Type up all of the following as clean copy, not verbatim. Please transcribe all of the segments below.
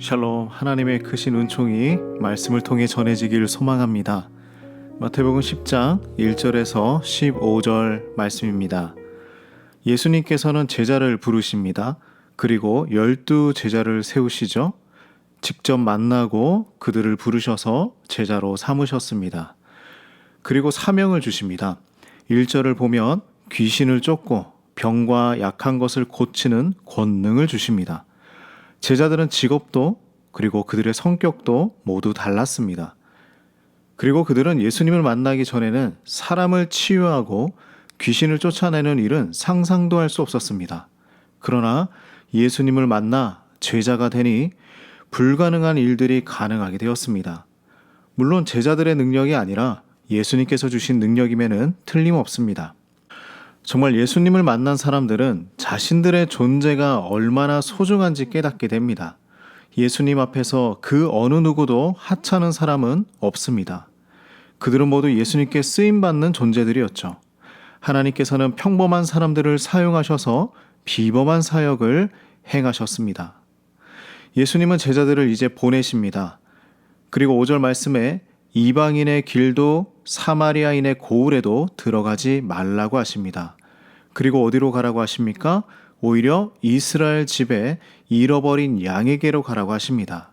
샬롬, 하나님의 크신 은총이 말씀을 통해 전해지기를 소망합니다. 마태복음 10장 1절에서 15절 말씀입니다. 예수님께서는 제자를 부르십니다. 그리고 12 제자를 세우시죠. 직접 만나고 그들을 부르셔서 제자로 삼으셨습니다. 그리고 사명을 주십니다. 1절을 보면 귀신을 쫓고 병과 약한 것을 고치는 권능을 주십니다. 제자들은 직업도 그리고 그들의 성격도 모두 달랐습니다. 그리고 그들은 예수님을 만나기 전에는 사람을 치유하고 귀신을 쫓아내는 일은 상상도 할 수 없었습니다. 그러나 예수님을 만나 제자가 되니 불가능한 일들이 가능하게 되었습니다. 물론 제자들의 능력이 아니라 예수님께서 주신 능력임에는 틀림없습니다. 정말 예수님을 만난 사람들은 자신들의 존재가 얼마나 소중한지 깨닫게 됩니다. 예수님 앞에서 그 어느 누구도 하찮은 사람은 없습니다. 그들은 모두 예수님께 쓰임받는 존재들이었죠. 하나님께서는 평범한 사람들을 사용하셔서 비범한 사역을 행하셨습니다. 예수님은 제자들을 이제 보내십니다. 그리고 5절 말씀에 이방인의 길도 사마리아인의 고을에도 들어가지 말라고 하십니다. 그리고 어디로 가라고 하십니까? 오히려 이스라엘 집에 잃어버린 양에게로 가라고 하십니다.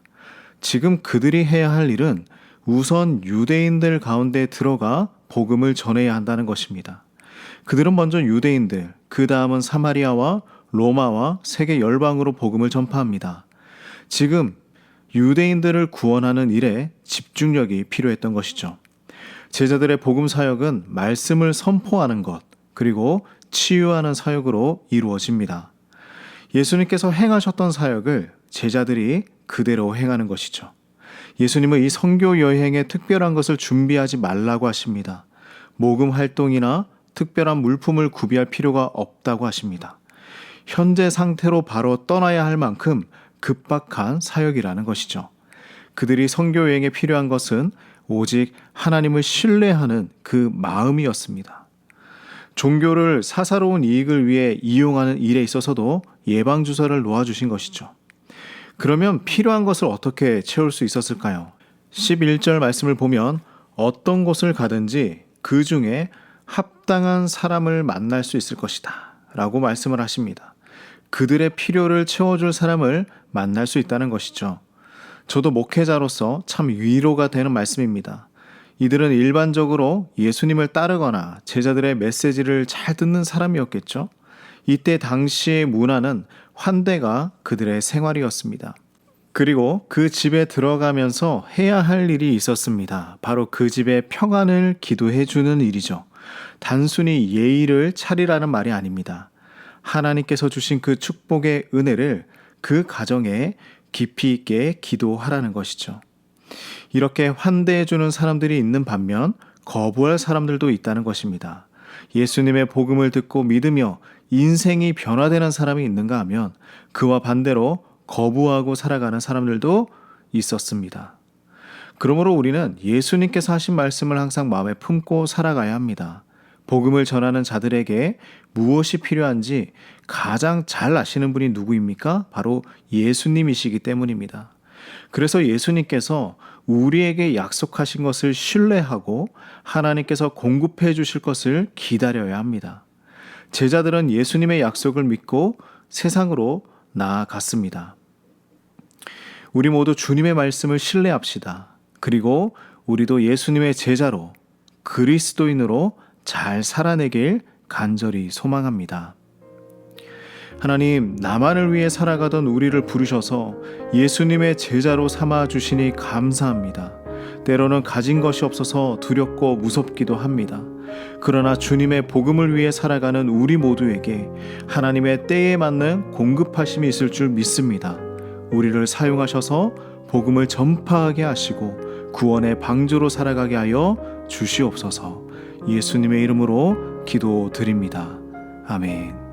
지금 그들이 해야 할 일은 우선 유대인들 가운데 들어가 복음을 전해야 한다는 것입니다. 그들은 먼저 유대인들, 그 다음은 사마리아와 로마와 세계 열방으로 복음을 전파합니다. 지금 유대인들을 구원하는 일에 집중력이 필요했던 것이죠. 제자들의 복음 사역은 말씀을 선포하는 것, 그리고 치유하는 사역으로 이루어집니다. 예수님께서 행하셨던 사역을 제자들이 그대로 행하는 것이죠. 예수님은 이 선교 여행에 특별한 것을 준비하지 말라고 하십니다. 모금 활동이나 특별한 물품을 구비할 필요가 없다고 하십니다. 현재 상태로 바로 떠나야 할 만큼 급박한 사역이라는 것이죠. 그들이 선교 여행에 필요한 것은 오직 하나님을 신뢰하는 그 마음이었습니다. 종교를 사사로운 이익을 위해 이용하는 일에 있어서도 예방주사를 놓아주신 것이죠. 그러면 필요한 것을 어떻게 채울 수 있었을까요? 11절 말씀을 보면 어떤 곳을 가든지 그 중에 합당한 사람을 만날 수 있을 것이다 라고 말씀을 하십니다. 그들의 필요를 채워줄 사람을 만날 수 있다는 것이죠. 저도 목회자로서 참 위로가 되는 말씀입니다. 이들은 일반적으로 예수님을 따르거나 제자들의 메시지를 잘 듣는 사람이었겠죠. 이때 당시의 문화는 환대가 그들의 생활이었습니다. 그리고 그 집에 들어가면서 해야 할 일이 있었습니다. 바로 그 집의 평안을 기도해 주는 일이죠. 단순히 예의를 차리라는 말이 아닙니다. 하나님께서 주신 그 축복의 은혜를 그 가정에 깊이 있게 기도하라는 것이죠. 이렇게 환대해주는 사람들이 있는 반면 거부할 사람들도 있다는 것입니다. 예수님의 복음을 듣고 믿으며 인생이 변화되는 사람이 있는가 하면 그와 반대로 거부하고 살아가는 사람들도 있었습니다. 그러므로 우리는 예수님께서 하신 말씀을 항상 마음에 품고 살아가야 합니다. 복음을 전하는 자들에게 무엇이 필요한지 가장 잘 아시는 분이 누구입니까? 바로 예수님이시기 때문입니다. 그래서 예수님께서 우리에게 약속하신 것을 신뢰하고 하나님께서 공급해 주실 것을 기다려야 합니다. 제자들은 예수님의 약속을 믿고 세상으로 나아갔습니다. 우리 모두 주님의 말씀을 신뢰합시다. 그리고 우리도 예수님의 제자로 그리스도인으로 잘 살아내길 간절히 소망합니다. 하나님, 나만을 위해 살아가던 우리를 부르셔서 예수님의 제자로 삼아 주시니 감사합니다. 때로는 가진 것이 없어서 두렵고 무섭기도 합니다. 그러나 주님의 복음을 위해 살아가는 우리 모두에게 하나님의 때에 맞는 공급하심이 있을 줄 믿습니다. 우리를 사용하셔서 복음을 전파하게 하시고 구원의 방주로 살아가게 하여 주시옵소서. 예수님의 이름으로 기도드립니다. 아멘.